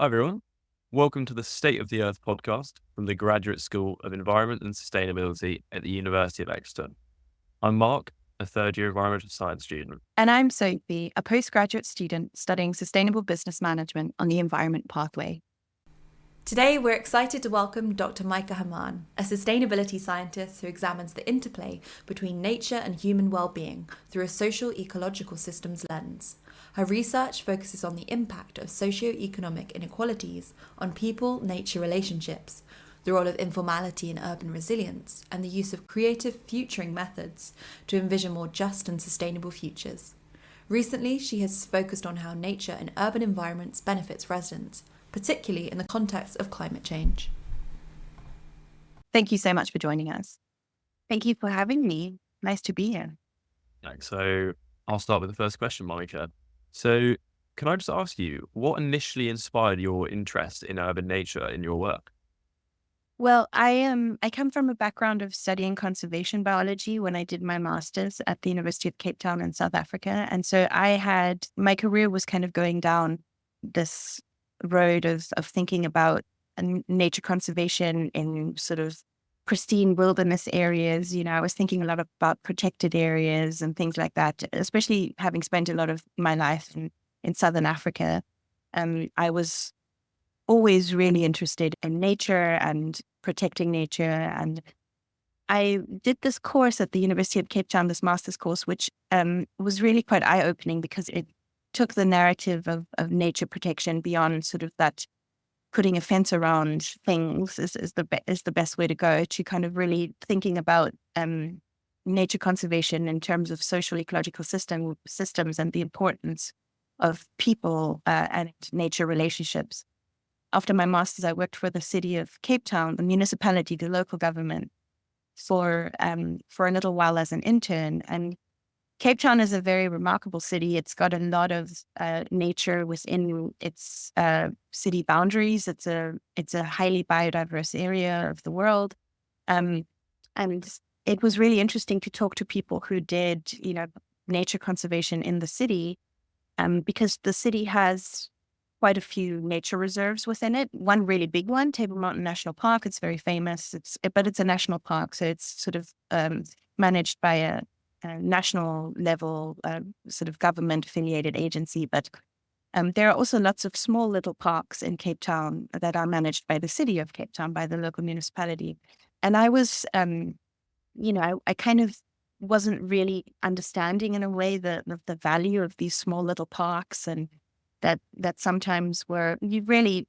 Hi, everyone. Welcome to the State of the Earth podcast from the Graduate School of Environment and Sustainability at the University of Exeter. I'm Mark, a third-year environmental science student. And I'm Sophie, a postgraduate student studying sustainable business management on the environment pathway. Today, we're excited to welcome Dr. Maike Hamann, a sustainability scientist who examines the interplay between nature and human well-being through a socio-ecological systems lens. Her research focuses on the impact of socio-economic inequalities on people-nature relationships, the role of informality in urban resilience, and the use of creative futuring methods to envision more just and sustainable futures. Recently, she has focused on how nature in urban environments benefits residents, particularly in the context of climate change. Thank you so much for joining us. Thank you for having me. Nice to be here. So I'll start with the first question, Maike. So can I just ask you, what initially inspired your interest in urban nature in your work? Well, I come from a background of studying conservation biology when I did my master's at the University of Cape Town in South Africa. And so my career was kind of going down this road of thinking about nature conservation in sort of pristine wilderness areas. I was thinking a lot about protected areas and things like that, especially having spent a lot of my life in Southern Africa. I was always really interested in nature and protecting nature. And I did this course at the University of Cape Town, this master's course, which was really quite eye-opening because it took the narrative of nature protection beyond sort of that putting a fence around things is the best way to go, to kind of really thinking about nature conservation in terms of social ecological systems and the importance of people and nature relationships. After my master's, I worked for the city of Cape Town, the municipality, the local government, for a little while as an intern. And Cape Town is a very remarkable city. It's got a lot of nature within its city boundaries. It's a highly biodiverse area of the world, and it was really interesting to talk to people who did, nature conservation in the city, because the city has quite a few nature reserves within it. One really big one, Table Mountain National Park. It's very famous. But it's a national park, so it's sort of managed by a national level sort of government affiliated agency. But there are also lots of small little parks in Cape Town that are managed by the city of Cape Town, by the local municipality. And I was, I kind of wasn't really understanding in a way the value of these small little parks, and that sometimes you really,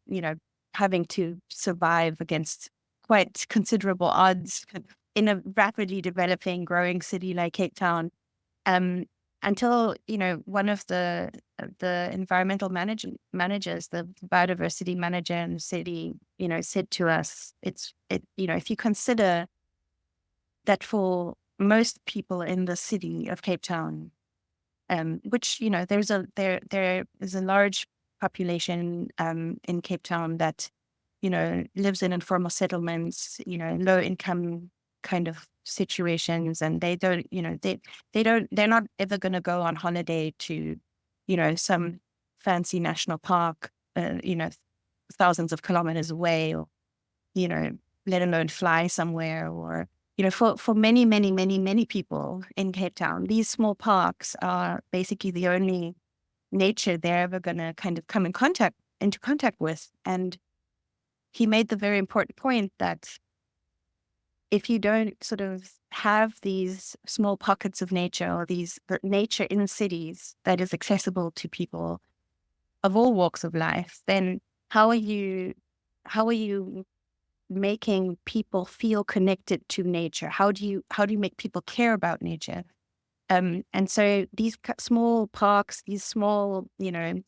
having to survive against quite considerable odds in a rapidly developing, growing city like Cape Town, until, one of the environmental managers, the biodiversity manager in the city, said to us, if you consider that for most people in the city of Cape Town, which, there is a large population in Cape Town that, lives in informal settlements, low income kind of situations, and they don't, they're not ever going to go on holiday to, some fancy national park, thousands of kilometers away, or, let alone fly somewhere, or, for many, many, many, many people in Cape Town, these small parks are basically the only nature they're ever going to kind of come into contact with. And he made the very important point that if you don't sort of have these small pockets of nature, or the nature in cities that is accessible to people of all walks of life, then how are you making people feel connected to nature? How do you make people care about nature? And so these small parks, these small,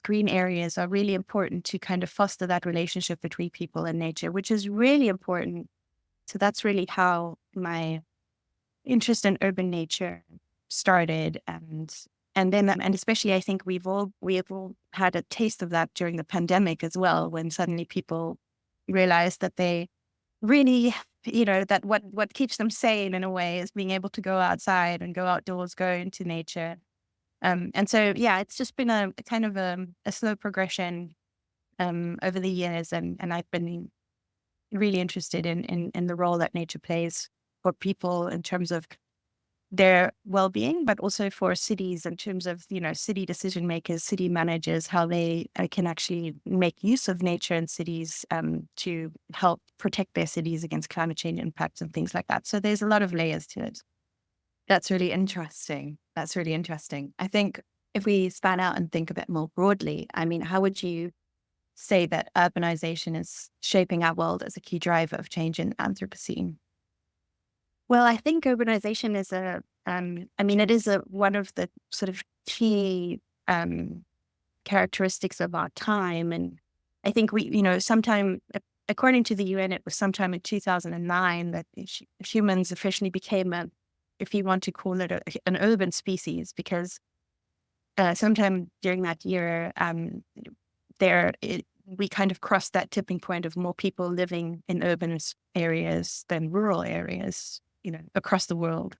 green areas are really important to kind of foster that relationship between people and nature, which is really important. So that's really how my interest in urban nature started. And especially, I think we have all had a taste of that during the pandemic as well, when suddenly people realized that they really, that what keeps them sane in a way is being able to go outside and go outdoors, go into nature. And so, yeah, it's just been a kind of a slow progression over the years, and I've been really interested in the role that nature plays for people in terms of their well-being, but also for cities in terms of, city decision makers, city managers, how they can actually make use of nature in cities to help protect their cities against climate change impacts and things like that. So there's a lot of layers to it. That's really interesting. I think if we span out and think a bit more broadly, I mean, how would you say that urbanization is shaping our world as a key driver of change in Anthropocene? Well, I think urbanization is one of the sort of key characteristics of our time. And I think sometime, according to the UN, it was sometime in 2009 that humans officially became if you want to call it an urban species, because sometime during that year, we kind of crossed that tipping point of more people living in urban areas than rural areas, across the world.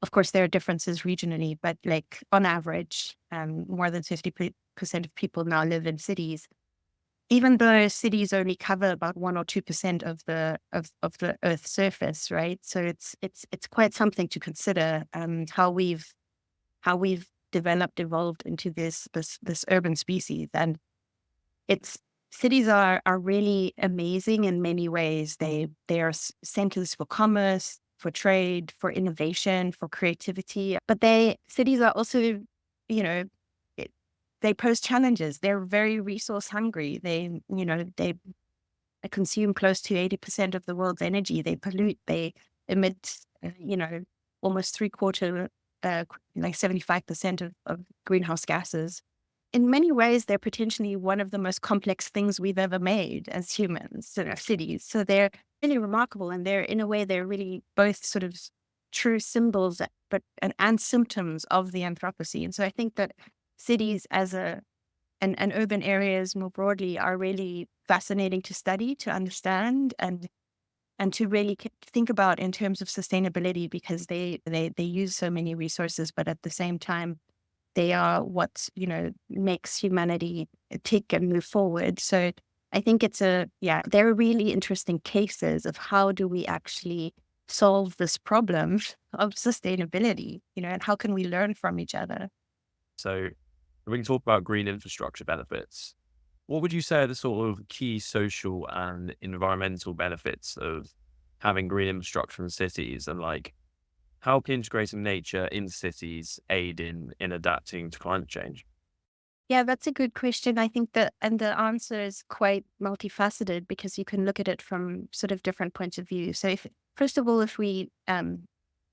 Of course, there are differences regionally, but like on average, more than 50% of people now live in cities, even though cities only cover about 1 or 2% of the Earth's surface, right? So it's quite something to consider, how we've evolved into this urban species. And cities are really amazing in many ways. They are centers for commerce, for trade, for innovation, for creativity. But cities are also, they pose challenges. They're very resource hungry. They consume close to 80% of the world's energy. They pollute. They emit, almost 75% of greenhouse gases. In many ways, they're potentially one of the most complex things we've ever made as humans, cities. So they're really remarkable, and in a way, they're really both sort of true symbols, and symptoms of the Anthropocene. So I think that cities and urban areas more broadly are really fascinating to study, to understand, and to really think about in terms of sustainability, because they use so many resources, but at the same time, they are what, makes humanity tick and move forward. So I think they're really interesting cases of how do we actually solve this problem of sustainability, and how can we learn from each other? So we can talk about green infrastructure benefits. What would you say are the sort of key social and environmental benefits of having green infrastructure in cities, and how can integrating nature in cities aid in adapting to climate change? Yeah, that's a good question. I think the answer is quite multifaceted, because you can look at it from sort of different points of view. So first of all, if we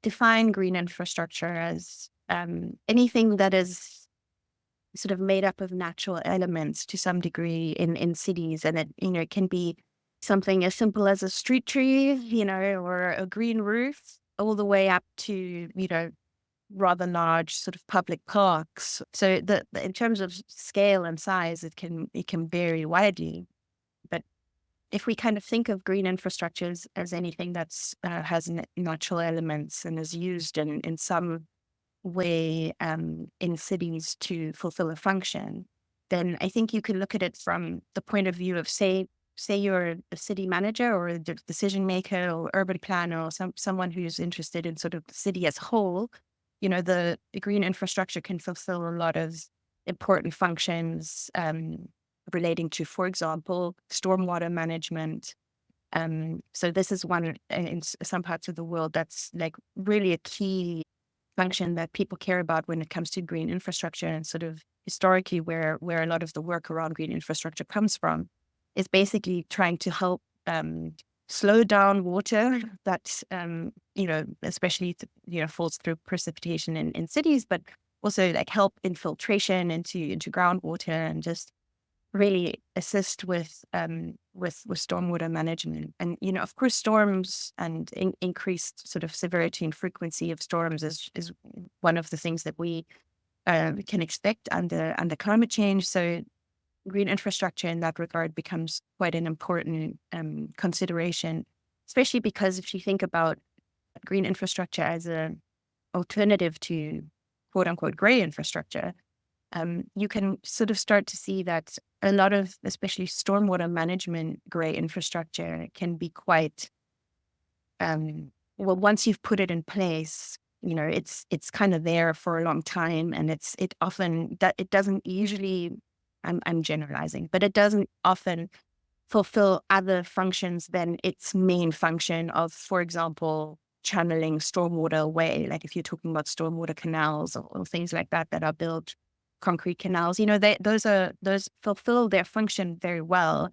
define green infrastructure as anything that is sort of made up of natural elements to some degree in cities, and it can be something as simple as a street tree, or a green roof, all the way up to, rather large sort of public parks. So in terms of scale and size, it can vary widely. But if we kind of think of green infrastructures as anything that's has natural elements and is used in some way in cities to fulfill a function, then I think you can look at it from the point of view of, say you're a city manager or a decision maker or urban planner, or someone who's interested in sort of the city as a whole. The green infrastructure can fulfill a lot of important functions relating to, for example, stormwater management. So this is one in some parts of the world that's like really a key function that people care about when it comes to green infrastructure, and sort of historically where a lot of the work around green infrastructure comes from is basically trying to help slow down water that, especially, falls through precipitation in cities, but also help infiltration into groundwater, and just really assist with stormwater management. And, of course, storms and increased sort of severity and frequency of storms is one of the things that we can expect under climate change. So green infrastructure in that regard becomes quite an important consideration, especially because if you think about green infrastructure as an alternative to quote unquote gray infrastructure, you can sort of start to see that a lot of, especially stormwater management, gray infrastructure can be quite, well, once you've put it in place, it's kind of there for a long time, and it often that it doesn't usually, I'm generalizing, but it doesn't often fulfill other functions than its main function of, for example, channeling stormwater away. Like if you're talking about stormwater canals or things like that that are built, concrete canals, those fulfill their function very well,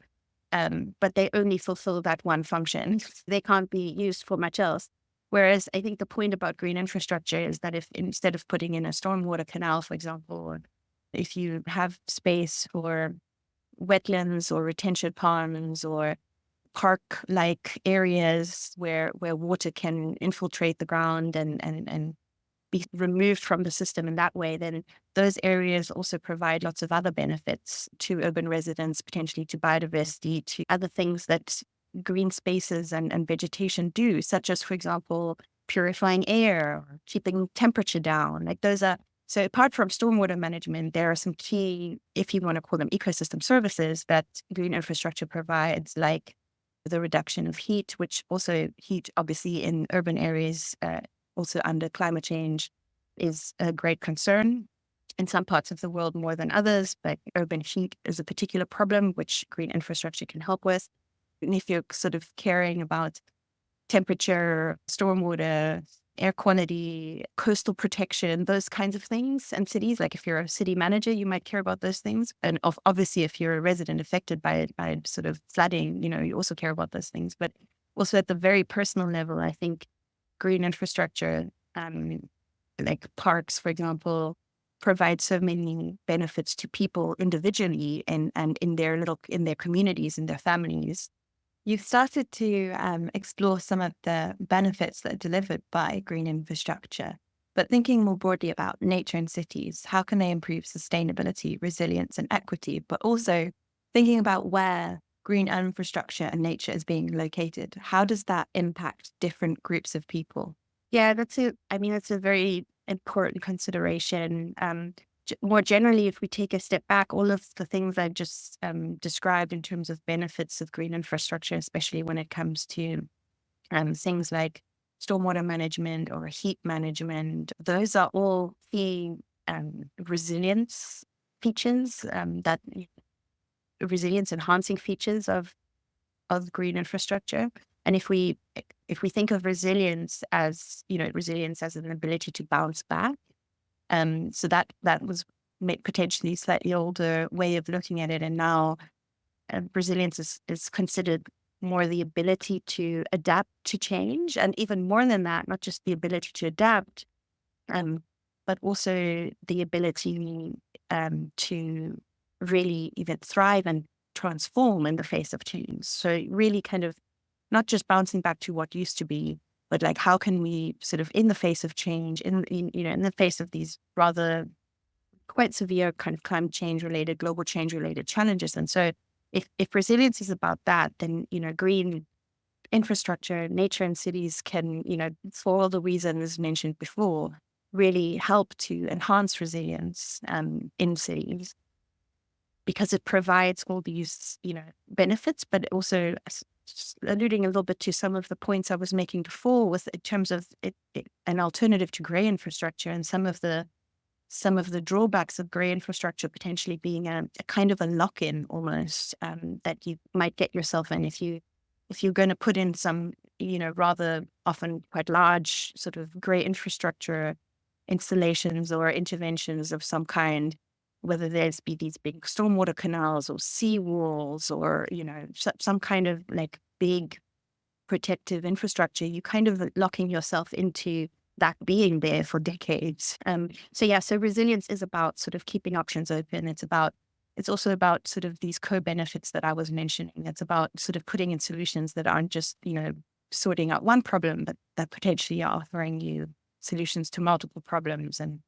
but they only fulfill that one function. They can't be used for much else. Whereas I think the point about green infrastructure is that if instead of putting in a stormwater canal, for example, or if you have space for wetlands or retention ponds or park-like areas where water can infiltrate the ground and be removed from the system in that way, then those areas also provide lots of other benefits to urban residents, potentially to biodiversity, to other things that green spaces and vegetation do, such as, for example, purifying air or keeping temperature down. Like those are, so apart from stormwater management, there are some key, if you want to call them ecosystem services, that green infrastructure provides, like the reduction of heat, which also heat obviously in urban areas, also under climate change, is a great concern in some parts of the world more than others, but urban heat is a particular problem which green infrastructure can help with. And if you're sort of caring about temperature, stormwater, air quality, coastal protection, those kinds of things, and cities, like if you're a city manager, you might care about those things. And obviously, if you're a resident affected by sort of flooding, you also care about those things. But also at the very personal level, I think green infrastructure, like parks, for example, provide so many benefits to people individually and in their communities, in their families. You've started to explore some of the benefits that are delivered by green infrastructure, but thinking more broadly about nature and cities, how can they improve sustainability, resilience, and equity, but also thinking about where green infrastructure and nature is being located, how does that impact different groups of people? Yeah, that's a very important consideration. More generally, if we take a step back, all of the things I've just described in terms of benefits of green infrastructure, especially when it comes to things like stormwater management or heat management, those are all key resilience features, that resilience enhancing features of green infrastructure. And if we think of resilience as an ability to bounce back, so that was potentially a slightly older way of looking at it. And now resilience is considered more the ability to adapt to change. And even more than that, not just the ability to adapt, but also the ability to really even thrive and transform in the face of change. So really kind of not just bouncing back to what used to be, but like how can we sort of in the face of change, in the face of these rather quite severe kind of climate change related, global change related challenges. And so if resilience is about that, then, green infrastructure, nature and cities can, for all the reasons mentioned before, really help to enhance resilience in cities, because it provides all these, benefits, but also just alluding a little bit to some of the points I was making before with in terms of an alternative to gray infrastructure and some of the drawbacks of gray infrastructure potentially being a kind of a lock-in almost, that you might get yourself in if you're going to put in some, rather often quite large sort of gray infrastructure installations or interventions of some kind, whether there's be these big stormwater canals or seawalls or, some kind of like big protective infrastructure, you kind of locking yourself into that being there for decades. So resilience is about sort of keeping options open. It's also about sort of these co-benefits that I was mentioning. It's about sort of putting in solutions that aren't just, sorting out one problem, but that potentially are offering you solutions to multiple problems. And,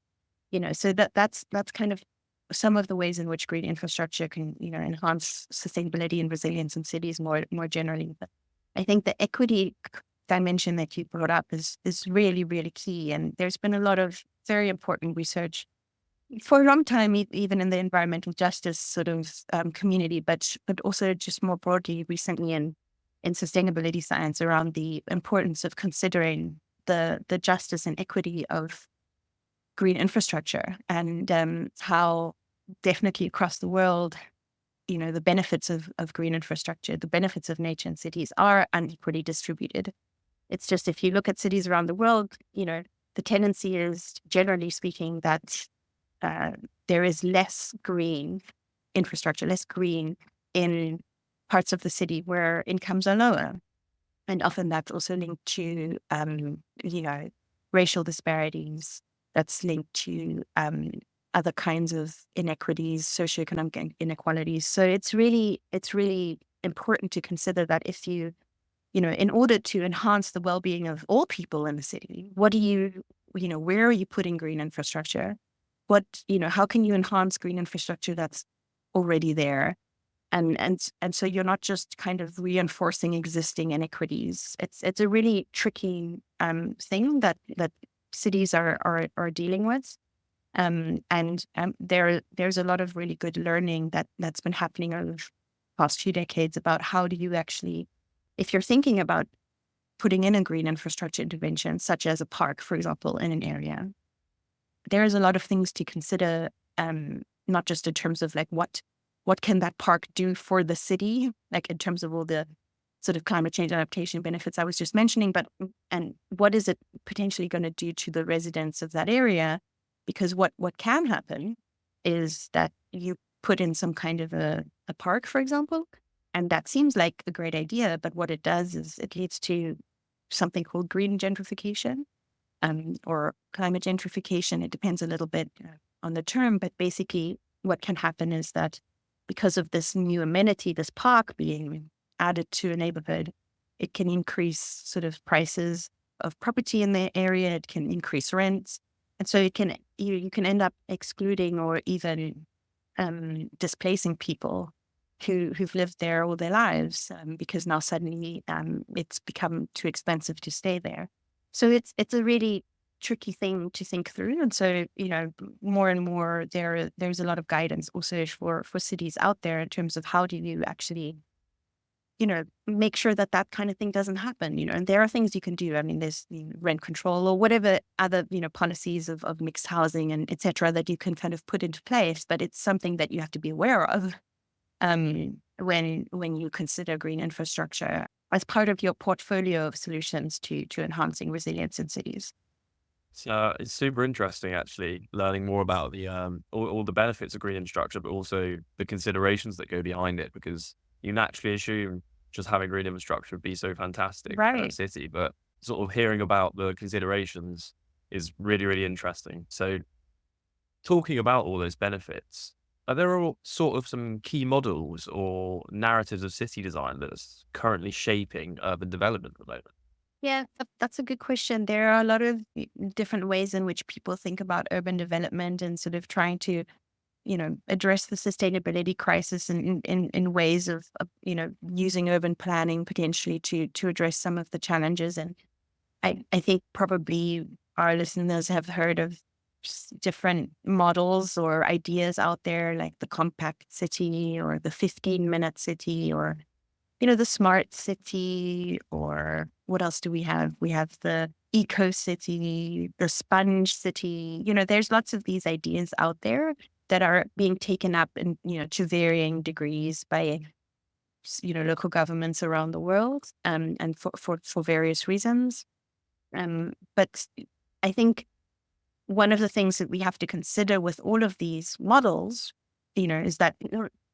so that's kind of some of the ways in which green infrastructure can, enhance sustainability and resilience in cities more generally. But I think the equity dimension that you brought up is really, really key. And there's been a lot of very important research for a long time, even in the environmental justice sort of community, but also just more broadly recently in sustainability science around the importance of considering the justice and equity of green infrastructure and how definitely across the world, the benefits of green infrastructure, the benefits of nature and cities are unequally distributed. It's just if you look at cities around the world, the tendency is, generally speaking, that there is less green infrastructure, less green in parts of the city where incomes are lower. And often that's also linked to, racial disparities. That's linked to other kinds of inequities, socioeconomic inequalities. So it's really important to consider that if you, in order to enhance the well-being of all people in the city, what do you, where are you putting green infrastructure? How can you enhance green infrastructure that's already there? And so you're not just kind of reinforcing existing inequities. It's a really tricky thing that cities are dealing with. There's a lot of really good learning that's been happening over the past few decades about how do you actually, if you're thinking about putting in a green infrastructure intervention, such as a park, for example, in an area, there is a lot of things to consider, not just in terms of like what can that park do for the city, like in terms of all the sort of climate change adaptation benefits I was just mentioning, and what is it potentially going to do to the residents of that area? Because what can happen is that you put in some kind of a park, for example, and that seems like a great idea, but what it does is it leads to something called green gentrification, or climate gentrification. It depends a little bit on the term, but basically what can happen is that because of this new amenity, this park being added to a neighborhood, it can increase sort of prices of property in the area. It can increase rents. And so you can end up excluding or even displacing people who've lived there all their lives because now suddenly it's become too expensive to stay there. So it's a really tricky thing to think through. And so, more and more there's a lot of guidance also for cities out there in terms of how do you actually, make sure that kind of thing doesn't happen, and there are things you can do. I mean, there's rent control or whatever other, policies of mixed housing and et cetera that you can kind of put into place, but it's something that you have to be aware of when you consider green infrastructure as part of your portfolio of solutions to enhancing resilience in cities. So it's super interesting, actually, learning more about the all the benefits of green infrastructure, but also the considerations that go behind it. Because you naturally assume just having green infrastructure would be so fantastic for a Right. city, but sort of hearing about the considerations is really, really interesting. So, talking about all those benefits, are there all sort of some key models or narratives of city design that's currently shaping urban development at the moment? Yeah, that's a good question. There are a lot of different ways in which people think about urban development and sort of trying to, address the sustainability crisis in ways of, using urban planning potentially to address some of the challenges. And I think probably our listeners have heard of different models or ideas out there, like the compact city or the 15-minute city or the smart city, or what else do we have? We have the eco city, the sponge city. There's lots of these ideas out there that are being taken up in, to varying degrees by, local governments around the world, and for various reasons. But I think one of the things that we have to consider with all of these models, is that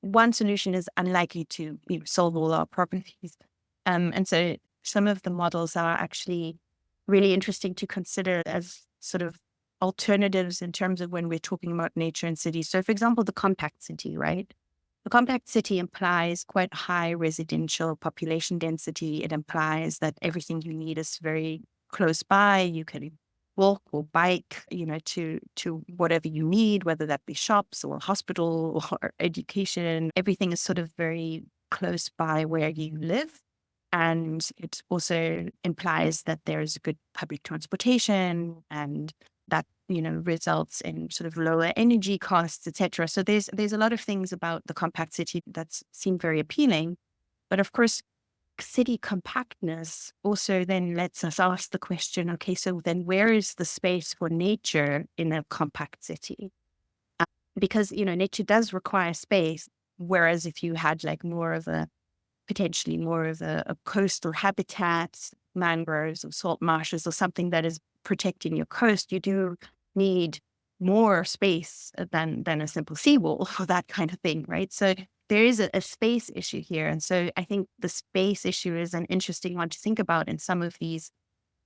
one solution is unlikely to solve all our problems. And so some of the models are actually really interesting to consider as sort of alternatives in terms of when we're talking about nature and cities. So, for example, the compact city, right? The compact city implies quite high residential population density. It implies that everything you need is very close by. You can walk or bike, to whatever you need, whether that be shops or hospital or education. Everything is sort of very close by where you live. And it also implies that there's good public transportation and that results in sort of lower energy costs, etc. So there's a lot of things about the compact city that seem very appealing. But of course, city compactness also then lets us ask the question, okay, so then where is the space for nature in a compact city? Because, nature does require space. Whereas if you had like potentially more of a coastal habitat, mangroves or salt marshes or something that is protecting your coast, you do need more space than a simple seawall for that kind of thing, right? So there is a space issue here. And so I think the space issue is an interesting one to think about in some of these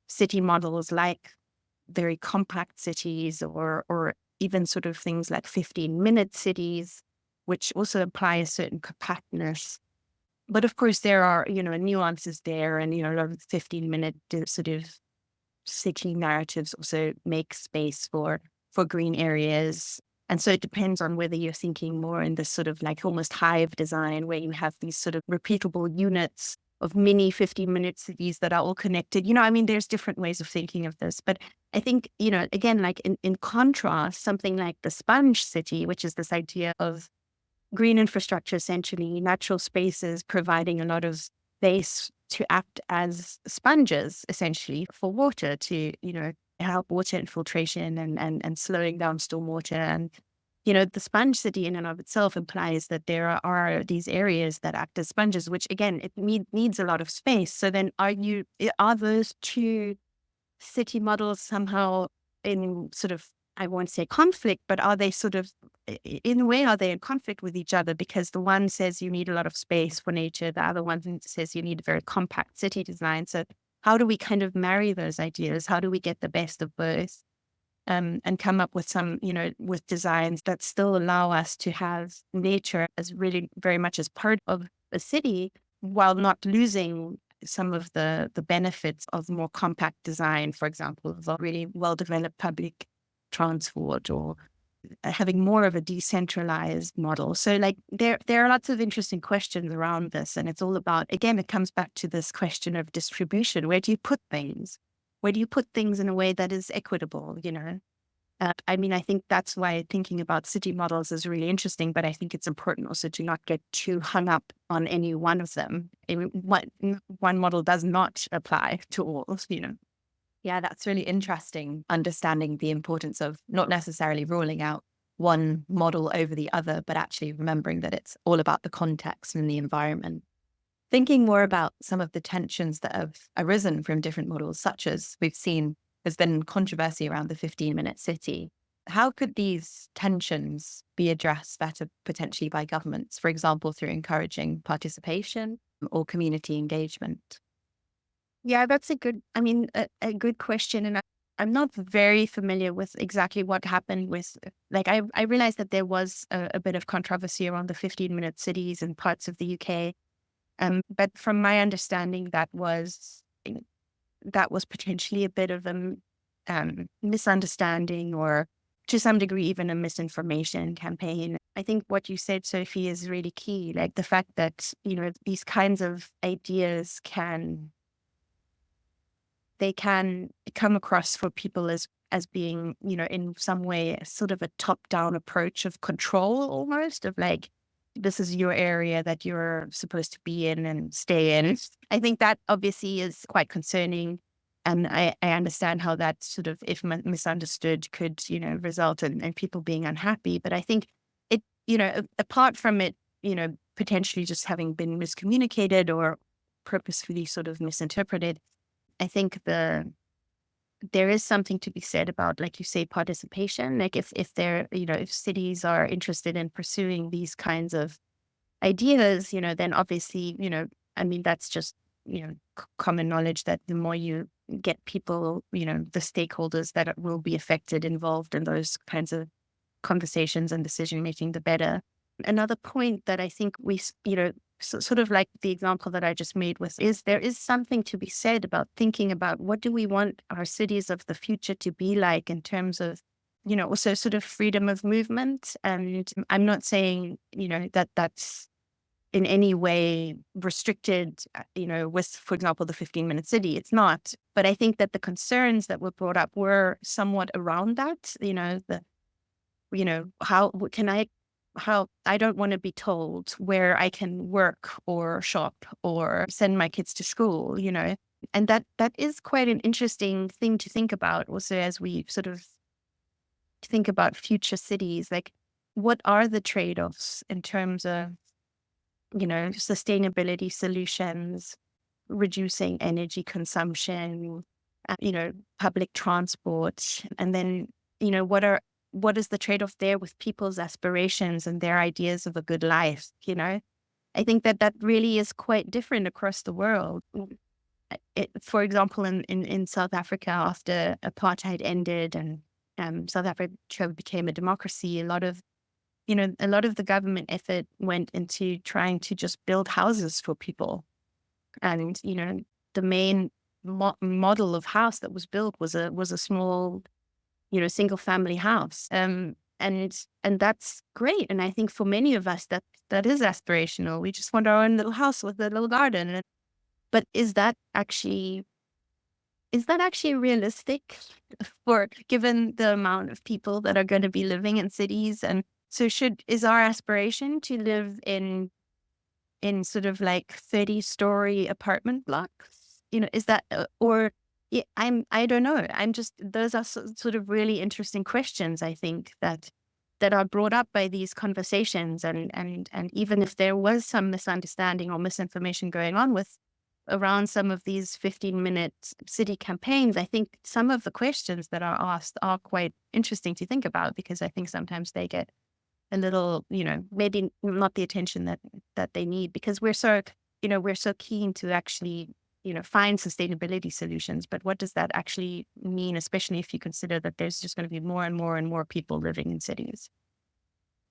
city models, like very compact cities or even sort of things like 15-minute cities, which also apply a certain compactness. But of course, there are, nuances there, and, a lot of 15-minute sort of city narratives also make space for green areas. And so it depends on whether you're thinking more in this sort of like almost hive design, where you have these sort of repeatable units of mini 15-minute cities that are all connected. There's different ways of thinking of this. But I think, again, like in contrast, something like the sponge city, which is this idea of green infrastructure, essentially natural spaces providing a lot of space to act as sponges, essentially, for water to, help water infiltration and slowing down stormwater. And, the sponge city in and of itself implies that there are these areas that act as sponges, which again, it needs a lot of space. So then are those two city models somehow in sort of, I won't say conflict, but are they sort of, in a way, are they in conflict with each other? Because the one says you need a lot of space for nature, the other one says you need a very compact city design. So how do we kind of marry those ideas? How do we get the best of both? And come up with some, with designs that still allow us to have nature as really very much as part of a city, while not losing some of the benefits of more compact design, for example, of a really well-developed public transport, or having more of a decentralized model. So like there are lots of interesting questions around this. And it's all about, again, it comes back to this question of distribution. Where do you put things? Where do you put things in a way that is equitable, I think that's why thinking about city models is really interesting, but I think it's important also to not get too hung up on any one of them. One model does not apply to all, Yeah, that's really interesting, understanding the importance of not necessarily ruling out one model over the other, but actually remembering that it's all about the context and the environment. Thinking more about some of the tensions that have arisen from different models, such as we've seen there's been controversy around the 15-minute city. How could these tensions be addressed better potentially by governments, for example, through encouraging participation or community engagement? Yeah, that's a good question. And I'm not very familiar with exactly what happened with, like, I realized that there was a bit of controversy around the 15-minute cities in parts of the UK. But from my understanding, that was potentially a bit of a misunderstanding, or to some degree, even a misinformation campaign. I think what you said, Sophie, is really key. Like the fact that, these kinds of ideas can come across for people as being, in some way, sort of a top-down approach of control, almost, of like, this is your area that you're supposed to be in and stay in. I think that obviously is quite concerning. And I understand how that sort of, if misunderstood, could, result in people being unhappy. But I think it, apart from it, potentially just having been miscommunicated or purposefully sort of misinterpreted, I think there is something to be said about, like you say, participation. Like if if cities are interested in pursuing these kinds of ideas, then obviously, that's just, common knowledge that the more you get people, the stakeholders that will be affected, involved in those kinds of conversations and decision making, the better. Another point that I think we, sort of like the example that I just made is there is something to be said about thinking about what do we want our cities of the future to be like in terms of, also sort of freedom of movement. And I'm not saying, that's in any way restricted, with, for example, the 15-minute city. It's not. But I think that the concerns that were brought up were somewhat around that, how I don't want to be told where I can work or shop or send my kids to school, and that is quite an interesting thing to think about also as we sort of think about future cities. Like, what are the trade-offs in terms of, sustainability solutions, reducing energy consumption, public transport, and then, what is the trade-off there with people's aspirations and their ideas of a good life? I think that really is quite different across the world. For example, in South Africa, after apartheid ended and South Africa became a democracy, a lot of the government effort went into trying to just build houses for people. And, the main model of house that was built was a small, single family house. And that's great. And I think for many of us that is aspirational. We just want our own little house with a little garden. But is that actually realistic given the amount of people that are going to be living in cities? And so is our aspiration to live in sort of like 30-story apartment blocks? Is that, or yeah, I don't know. Those are sort of really interesting questions, I think, that are brought up by these conversations. And even if there was some misunderstanding or misinformation going on around some of these 15-minute city campaigns, I think some of the questions that are asked are quite interesting to think about, because I think sometimes they get a little, maybe not the attention that they need, because we're so keen to actually, find sustainability solutions. But what does that actually mean, especially if you consider that there's just going to be more and more and more people living in cities?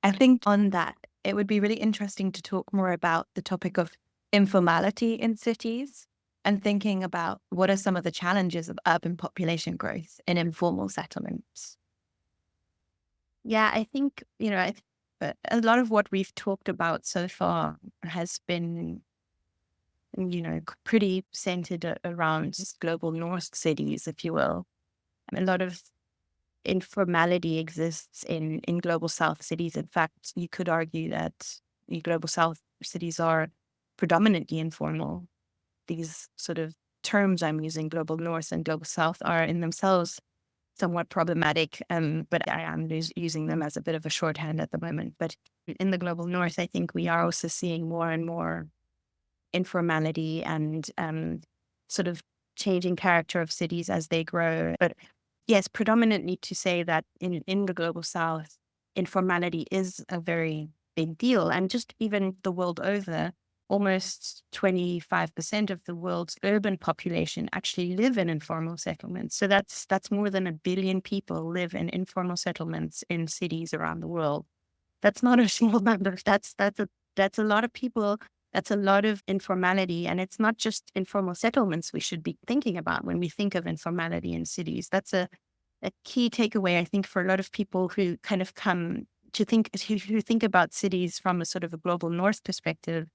I think on that, it would be really interesting to talk more about the topic of informality in cities and thinking about what are some of the challenges of urban population growth in informal settlements. Yeah, I think, a lot of what we've talked about so far has been, pretty centered around global north cities, if you will. A lot of informality exists in global south cities. In fact, you could argue that the global south cities are predominantly informal. These sort of terms I'm using, global north and global south, are in themselves somewhat problematic, but I am using them as a bit of a shorthand at the moment. But in the global north, I think we are also seeing more and more informality and sort of changing character of cities as they grow. But yes, predominantly to say that in the global south, informality is a very big deal. And just even the world over, almost 25% of the world's urban population actually live in informal settlements. So that's more than 1 billion people live in informal settlements in cities around the world. That's not a small number. That's a lot of people. That's a lot of informality. And it's not just informal settlements we should be thinking about when we think of informality in cities. That's a key takeaway, I think, for a lot of people who kind of come to who think about cities from a sort of a global north perspective.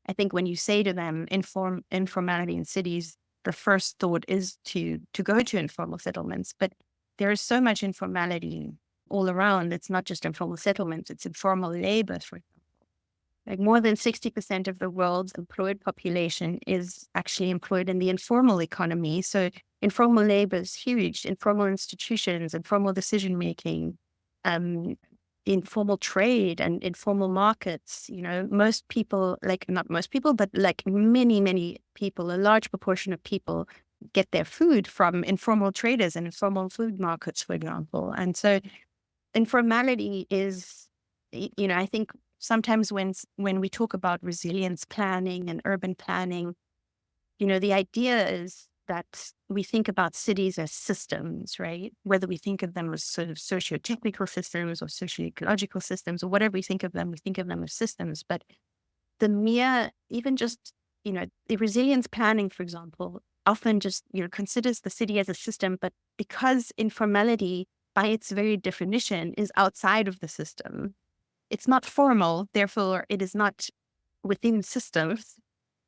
I think when you say to them informality in cities, the first thought is to go to informal settlements. But there is so much informality all around. It's not just informal settlements, it's informal labor, for example. Like more than 60% of the world's employed population is actually employed in the informal economy. So informal labor is huge. Informal institutions, informal decision-making, informal trade and informal markets. Most people, not most people, but many, many people, a large proportion of people get their food from informal traders and informal food markets, for example. And so informality is, I think sometimes when we talk about resilience planning and urban planning, the idea is that we think about cities as systems, right? Whether we think of them as sort of socio-technical systems or socio-ecological systems or whatever we think of them as systems. But even just, the resilience planning, for example, often just, considers the city as a system, but because informality by its very definition is outside of the system, it's not formal, therefore it is not within systems,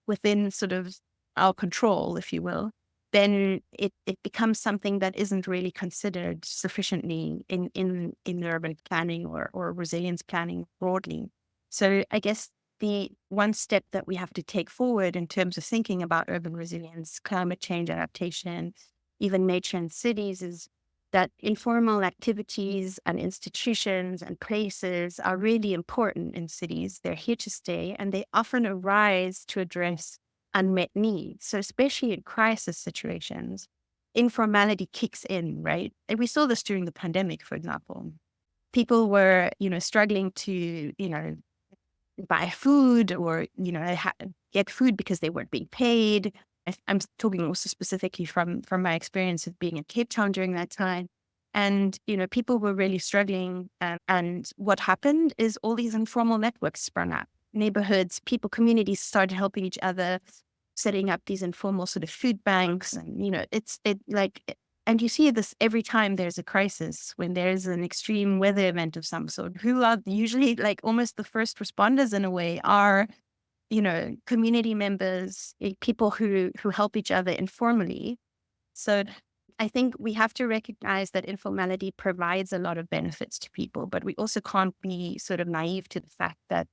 within sort of our control, if you will, then it becomes something that isn't really considered sufficiently in urban planning or resilience planning broadly. So I guess the one step that we have to take forward in terms of thinking about urban resilience, climate change adaptation, even nature and cities is that informal activities and institutions and places are really important in cities. They're here to stay, and they often arise to address unmet needs. So especially in crisis situations, informality kicks in, right? And we saw this during the pandemic, for example. People were, struggling to, buy food or, get food because they weren't being paid. I'm talking also specifically from my experience of being in Cape Town during that time. And, people were really struggling. And what happened is all these informal networks sprung up. Neighborhoods, communities started helping each other, setting up these informal sort of food banks. And, and you see this every time there's a crisis, when there's an extreme weather event of some sort. Who are usually like almost the first responders in a way are, community members, people who help each other informally. So I think we have to recognize that informality provides a lot of benefits to people, but we also can't be sort of naive to the fact that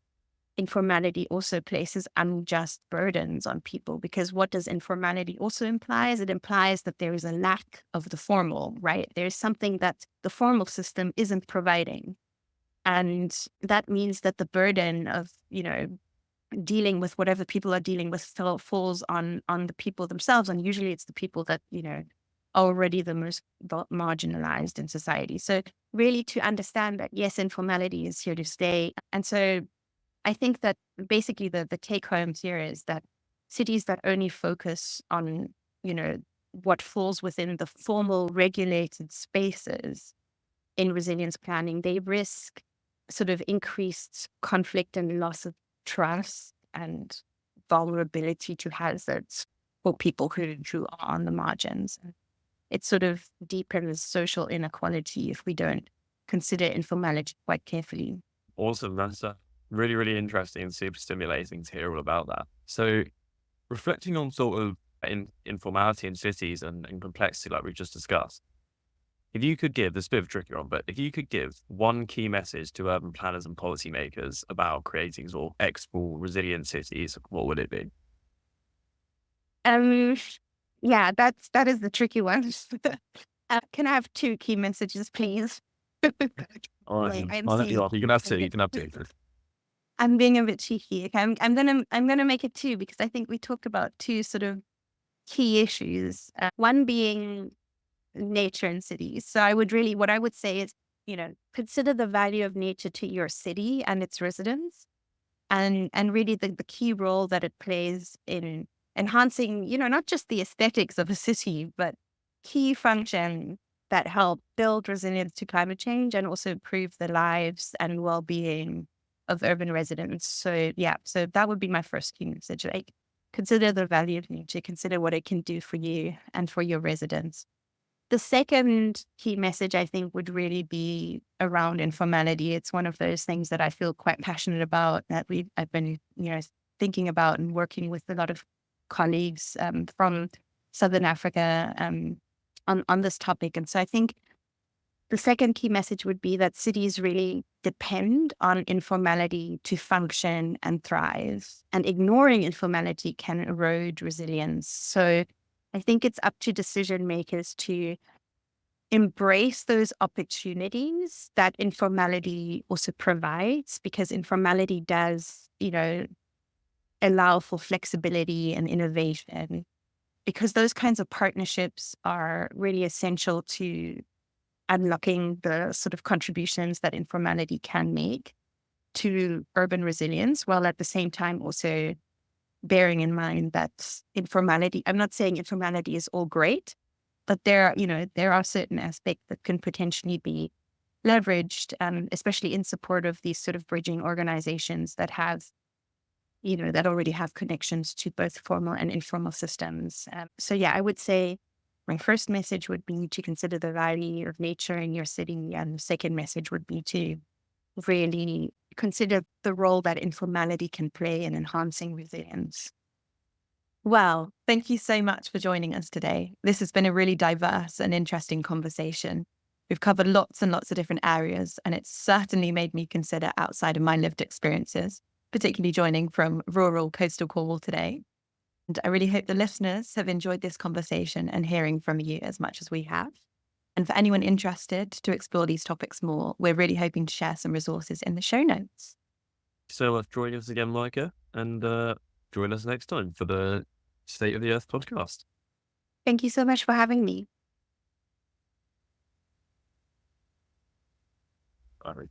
informality also places unjust burdens on people, because what does informality also implies? It implies that there is a lack of the formal, right? There's something that the formal system isn't providing. And that means that the burden of, dealing with whatever people are dealing with falls on the people themselves. And usually it's the people that, are already the most marginalized in society. So really to understand that, yes, informality is here to stay. And so I think that basically the take home here is that cities that only focus on, what falls within the formal regulated spaces in resilience planning, they risk sort of increased conflict and loss of trust and vulnerability to hazards for people who are on the margins. It sort of deepens social inequality if we don't consider informality quite carefully. Awesome. That's really, really interesting and super stimulating to hear all about that. So reflecting on sort of informality in cities and complexity like we've just discussed, if you could give, this is a bit of a tricky one, but if you could give one key message to urban planners and policymakers about creating sort of equitable, resilient cities, what would it be? Yeah, that is the tricky one. Can I have two key messages, please? All right, I'm I'll let you seeing. off. You can have two. You can have two. I'm being a bit cheeky. Okay, I'm gonna make it two because I think we talked about two sort of key issues. One being nature in cities. So what I would say is, consider the value of nature to your city and its residents, and really the key role that it plays in enhancing, not just the aesthetics of a city, but key functions that help build resilience to climate change and also improve the lives and well-being of urban residents. So so that would be my first key message. Like, consider the value of nature, consider what it can do for you and for your residents. The second key message, I think, would really be around informality. It's one of those things that I feel quite passionate about, that I've been, thinking about and working with a lot of colleagues from Southern Africa on this topic. And so I think the second key message would be that cities really depend on informality to function and thrive, and ignoring informality can erode resilience. So I think it's up to decision makers to embrace those opportunities that informality also provides, because informality does, allow for flexibility and innovation, because those kinds of partnerships are really essential to unlocking the sort of contributions that informality can make to urban resilience, while at the same time also bearing in mind that informality, I'm not saying informality is all great, but there are certain aspects that can potentially be leveraged, especially in support of these sort of bridging organizations that have, that already have connections to both formal and informal systems. So I would say my first message would be to consider the value of nature in your city. And the second message would be to really consider the role that informality can play in enhancing resilience. Wow. Thank you so much for joining us today. This has been a really diverse and interesting conversation. We've covered lots and lots of different areas, and it's certainly made me consider outside of my lived experiences, particularly joining from rural coastal Cornwall today. And I really hope the listeners have enjoyed this conversation and hearing from you as much as we have. And for anyone interested to explore these topics more, we're really hoping to share some resources in the show notes. So much for joining us again, Maike, and join us next time for the State of the Earth podcast. Thank you so much for having me. All right.